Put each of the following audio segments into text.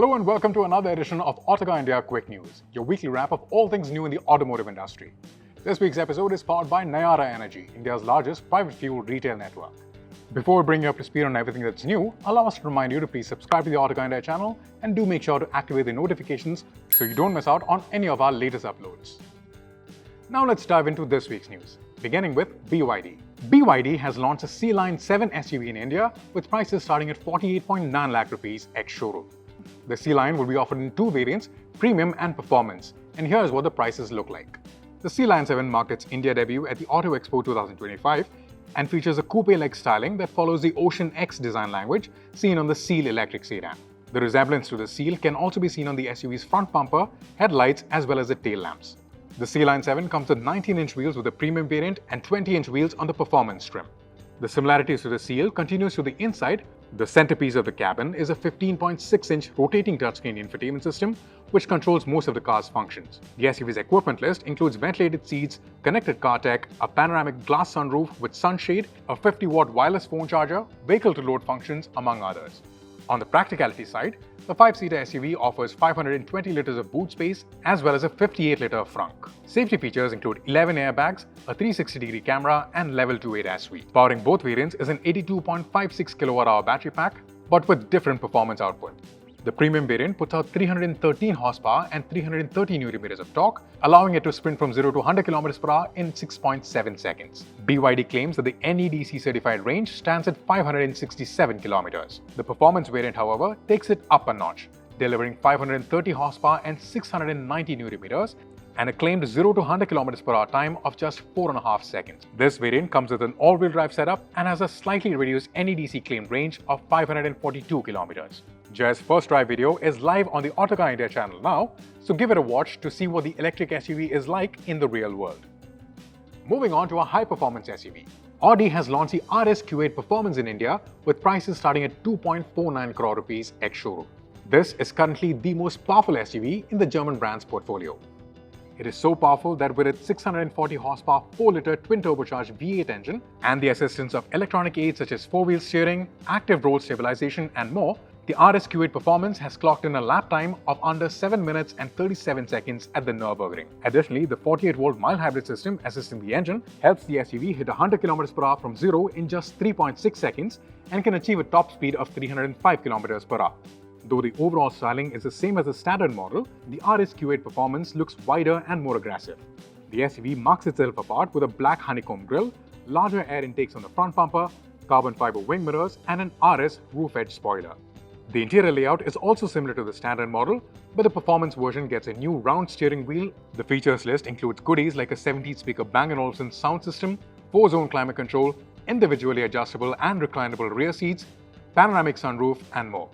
Hello and welcome to another edition of Autocar India Quick News, your weekly wrap of all things new in the automotive industry. This week's episode is powered by Nayara Energy, India's largest private fuel retail network. Before we bring you up to speed on everything that's new, allow us to remind you to please subscribe to the Autocar India channel and do make sure to activate the notifications so you don't miss out on any of our latest uploads. Now let's dive into this week's news, beginning with BYD. BYD has launched a Sealion 7 SUV in India with prices starting at 48.9 lakh rupees ex-showroom. The Sealion will be offered in two variants, Premium and Performance, and here's what the prices look like. The Sealion 7 marked its India debut at the Auto Expo 2025 and features a coupe-like styling that follows the Ocean X design language seen on the Seal electric sedan. The resemblance to the Seal can also be seen on the SUV's front bumper, headlights as well as the tail lamps. The Sealion 7 comes with 19-inch wheels with the Premium variant and 20-inch wheels on the Performance trim. The similarities to the Seal continues to the inside. The centerpiece of the cabin is a 15.6-inch rotating touchscreen infotainment system which controls most of the car's functions. The SUV's equipment list includes ventilated seats, connected car tech, a panoramic glass sunroof with sunshade, a 50-watt wireless phone charger, vehicle-to-load functions, among others. On the practicality side, the 5-seater SUV offers 520 liters of boot space as well as a 58-liter frunk. Safety features include 11 airbags, a 360-degree camera, and level 2 ADAS suite. Powering both variants is an 82.56 kWh battery pack, but with different performance output. The Premium variant puts out 313 horsepower and 330 Nm of torque, allowing it to sprint from 0 to 100 km/h in 6.7 seconds. BYD claims that the NEDC certified range stands at 567 km. The Performance variant, however, takes it up a notch, delivering 530 horsepower and 690 Nm and a claimed 0 to 100 km/h time of just 4.5 seconds. This variant comes with an all-wheel drive setup and has a slightly reduced NEDC claimed range of 542 km. Jay's first drive video is live on the Autocar India channel now, so give it a watch to see what the electric SUV is like in the real world. Moving on to a high-performance SUV. Audi has launched the RS Q8 Performance in India with prices starting at 2.49 crore rupees ex-showroom. This is currently the most powerful SUV in the German brand's portfolio. It is so powerful that with its 640 horsepower 4-liter twin-turbocharged V8 engine and the assistance of electronic aids such as 4-wheel steering, active roll stabilization and more, the RS Q8 Performance has clocked in a lap time of under 7 minutes and 37 seconds at the Nürburgring. Additionally, the 48-volt mild hybrid system assisting the engine helps the SUV hit 100 km/h from 0 in just 3.6 seconds and can achieve a top speed of 305 km/h. Though the overall styling is the same as the standard model, the RS Q8 Performance looks wider and more aggressive. The SUV marks itself apart with a black honeycomb grille, larger air intakes on the front bumper, carbon fiber wing mirrors, and an RS roof edge spoiler. The interior layout is also similar to the standard model, but the Performance version gets a new round steering wheel. The features list includes goodies like a 17-speaker Bang & Olufsen sound system, 4-zone climate control, individually adjustable and reclinable rear seats, panoramic sunroof, and more.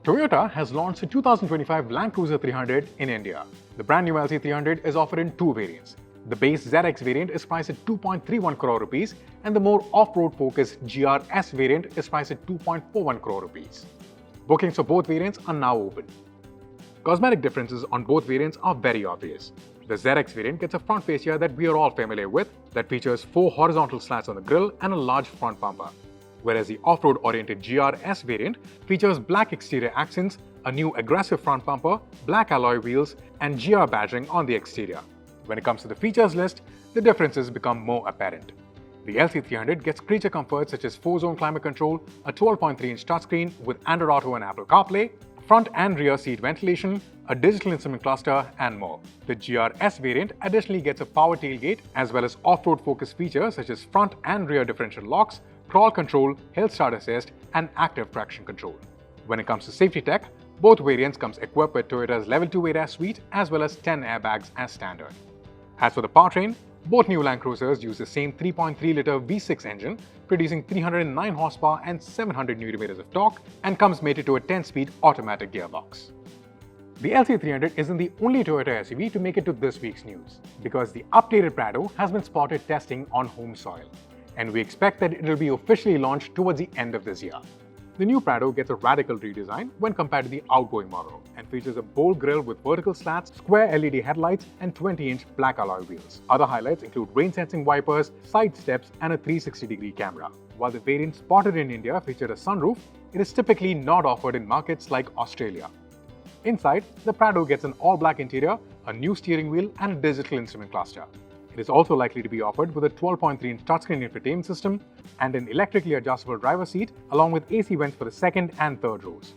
Toyota has launched the 2025 Land Cruiser 300 in India. The brand new LC300 is offered in two variants. The base ZX variant is priced at 2.31 crore rupees and the more off-road focused GRS variant is priced at 2.41 crore rupees. Bookings for both variants are now open. Cosmetic differences on both variants are very obvious. The ZX variant gets a front fascia that we are all familiar with that features 4 horizontal slats on the grille and a large front bumper, whereas the off-road oriented GRS variant features black exterior accents, a new aggressive front bumper, black alloy wheels, and GR badging on the exterior. When it comes to the features list, the differences become more apparent. The LC300 gets creature comforts such as 4-zone climate control, a 12.3-inch touchscreen with Android Auto and Apple CarPlay, front and rear seat ventilation, a digital instrument cluster, and more. The GRS variant additionally gets a power tailgate as well as off-road focused features such as front and rear differential locks, crawl control, hill start assist, and active traction control. When it comes to safety tech, both variants comes equipped with Toyota's level 2 ADAS suite as well as 10 airbags as standard. As for the powertrain, both new Land Cruisers use the same 3.3-liter V6 engine, producing 309 horsepower and 700 Nm of torque, and comes mated to a 10-speed automatic gearbox. The LC300 isn't the only Toyota SUV to make it to this week's news, because the updated Prado has been spotted testing on home soil, and we expect that it will be officially launched towards the end of this year. The new Prado gets a radical redesign when compared to the outgoing model and features a bold grille with vertical slats, square LED headlights, and 20-inch black alloy wheels. Other highlights include rain-sensing wipers, side steps, and a 360-degree camera. While the variant spotted in India featured a sunroof, it is typically not offered in markets like Australia. Inside, the Prado gets an all-black interior, a new steering wheel and a digital instrument cluster. It is also likely to be offered with a 12.3-inch touchscreen infotainment system and an electrically adjustable driver's seat along with AC vents for the second and third rows.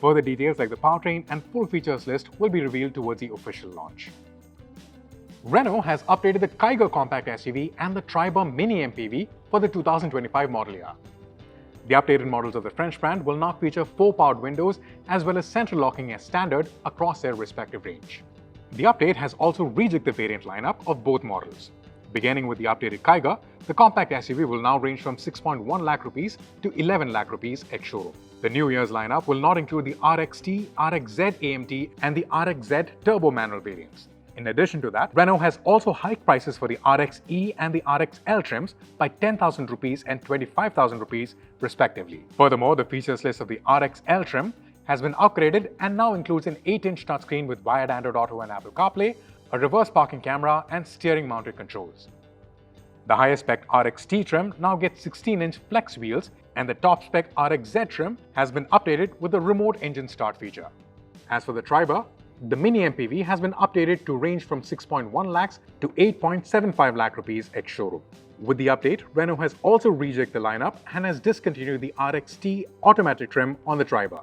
Further details like the powertrain and full features list will be revealed towards the official launch. Renault has updated the Kiger compact SUV and the Triber Mini MPV for the 2025 model year. The updated models of the French brand will now feature 4 powered windows as well as central locking as standard across their respective range. The update has also rejigged the variant lineup of both models. Beginning with the updated Kiger, the compact SUV will now range from 6.1 lakh rupees to 11 lakh rupees ex-showroom. The new year's lineup will not include the RXT, RXZ AMT and the RXZ turbo manual variants. In addition to that, Renault has also hiked prices for the RXE and the RXL trims by 10,000 rupees and 25,000 rupees respectively. Furthermore, the features list of the RXL trim has been upgraded and now includes an 8-inch touchscreen with wired Android Auto and Apple CarPlay, a reverse parking camera and steering mounted controls. The highest spec RXT trim now gets 16-inch flex wheels and the top spec RXZ trim has been updated with the remote engine start feature. As for the Triber, the Mini MPV has been updated to range from 6.1 lakhs to 8.75 lakh rupees ex-showroom. With the update, Renault has also rejigged the lineup and has discontinued the RXT automatic trim on the Triber.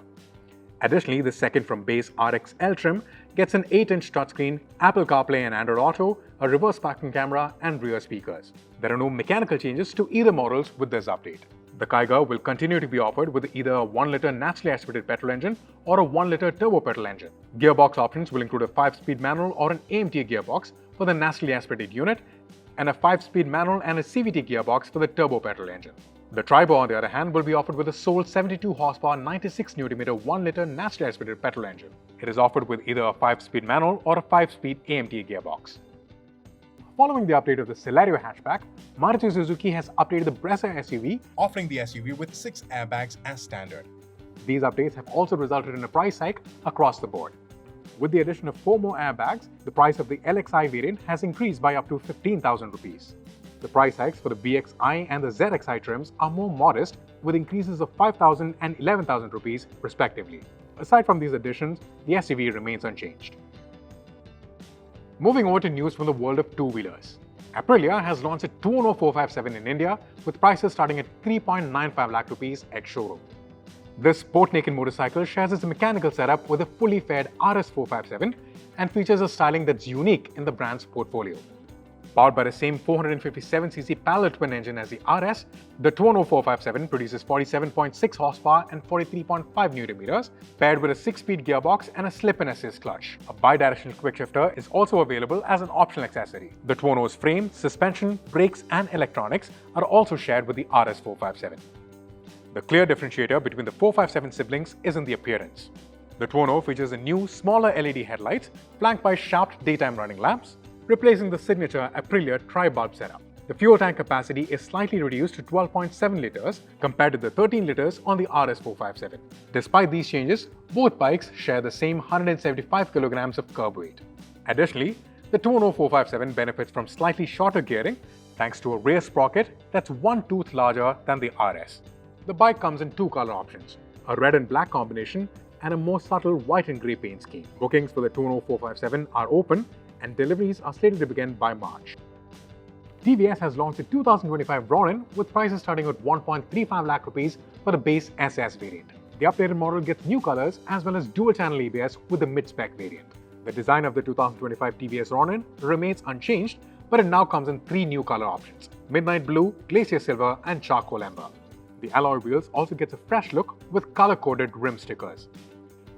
Additionally, the second from base RXL trim gets an 8-inch touchscreen, Apple CarPlay and Android Auto, a reverse parking camera and rear speakers. There are no mechanical changes to either models with this update. The Kiger will continue to be offered with either a 1-liter naturally aspirated petrol engine or a 1-liter turbo petrol engine. Gearbox options will include a 5-speed manual or an AMT gearbox for the naturally aspirated unit and a 5-speed manual and a CVT gearbox for the turbo petrol engine. The Triber, on the other hand, will be offered with a sole 72 horsepower 96 Nm 1-liter naturally aspirated petrol engine. It is offered with either a 5-speed manual or a 5-speed AMT gearbox. Following the update of the Celerio hatchback, Maruti Suzuki has updated the Brezza SUV, offering the SUV with 6 airbags as standard. These updates have also resulted in a price hike across the board. With the addition of 4 more airbags, the price of the LXI variant has increased by up to 15,000 rupees. The price hikes for the VXI and the ZXI trims are more modest, with increases of 5,000 and 11,000 rupees respectively. Aside from these additions, the SUV remains unchanged. Moving over to news from the world of two-wheelers. Aprilia has launched a Tuono 457 in India with prices starting at 3.95 lakh rupees ex-showroom. This sport-naked motorcycle shares its mechanical setup with a fully faired RS 457 and features a styling that's unique in the brand's portfolio. Powered by the same 457cc parallel twin engine as the RS, the Tuono 457 produces 47.6 horsepower and 43.5 Nm, paired with a 6-speed gearbox and a slip-and-assist clutch. A bidirectional quickshifter is also available as an optional accessory. The Tuono's frame, suspension, brakes and electronics are also shared with the RS 457. The clear differentiator between the 457 siblings is in the appearance. The Tuono features a new, smaller LED headlights flanked by sharp daytime running lamps, replacing the signature Aprilia tri-bulb setup. The fuel tank capacity is slightly reduced to 12.7 liters compared to the 13 liters on the RS 457. Despite these changes, both bikes share the same 175 kilograms of curb weight. Additionally, the Tuono 457 benefits from slightly shorter gearing thanks to a rear sprocket that's 1 tooth larger than the RS. The bike comes in 2 color options, a red and black combination and a more subtle white and grey paint scheme. Bookings for the Tuono 457 are open and deliveries are slated to begin by March. TVS has launched a 2025 Ronin with prices starting at 1.35 lakh rupees for the base SS variant. The updated model gets new colors as well as dual-channel ABS with the mid-spec variant. The design of the 2025 TVS Ronin remains unchanged, but it now comes in 3 new color options: Midnight Blue, Glacier Silver and Charcoal Ember. The alloy wheels also gets a fresh look with color-coded rim stickers.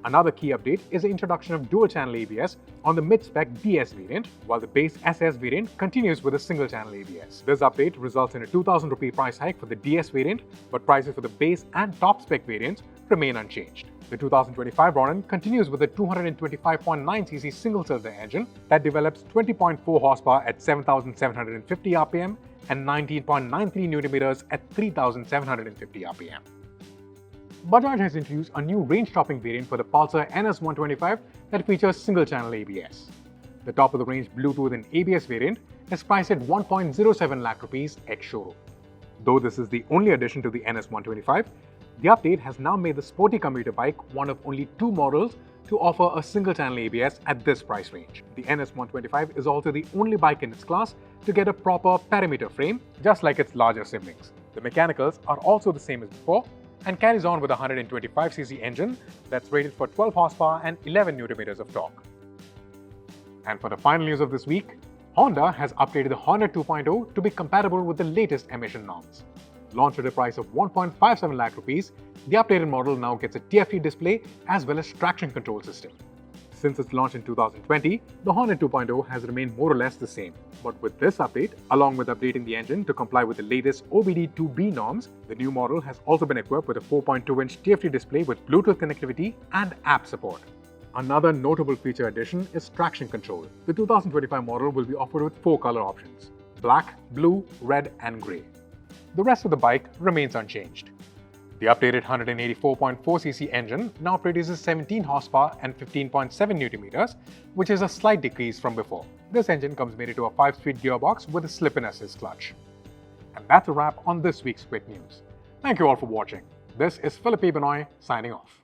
Another key update is the introduction of dual-channel ABS on the mid-spec DS variant, while the base SS variant continues with a single-channel ABS. This update results in a 2,000 rupee price hike for the DS variant, but prices for the base and top-spec variants remain unchanged. The 2025 Ronin continues with a 225.9cc single-cylinder engine that develops 20.4 horsepower at 7,750 rpm and 19.93 Nm at 3,750 rpm. Bajaj has introduced a new range-topping variant for the Pulsar NS125 that features single-channel ABS. The top-of-the-range Bluetooth and ABS variant is priced at 1.07 lakh rupees ex-showroom. Though this is the only addition to the NS125, the update has now made the sporty commuter bike one of only 2 models to offer a single-channel ABS at this price range. The NS125 is also the only bike in its class to get a proper perimeter frame, just like its larger siblings. The mechanicals are also the same as before and carries on with a 125cc engine that's rated for 12 horsepower and 11 Nm of torque. And for the final news of this week, Honda has updated the Hornet 2.0 to be compatible with the latest emission norms. Launched at a price of 1.57 lakh rupees, the updated model now gets a TFT display as well as traction control system. Since its launch in 2020, the Hornet 2.0 has remained more or less the same. But with this update, along with updating the engine to comply with the latest OBD2B norms, the new model has also been equipped with a 4.2-inch TFT display with Bluetooth connectivity and app support. Another notable feature addition is traction control. The 2025 model will be offered with 4 color options: black, blue, red and grey. The rest of the bike remains unchanged. The updated 184.4cc engine now produces 17 horsepower and 15.7 Nm, which is a slight decrease from before. This engine comes mated to a 5-speed gearbox with a slip-in assist clutch. And that's a wrap on this week's Quick News. Thank you all for watching. This is Phillip Binoy signing off.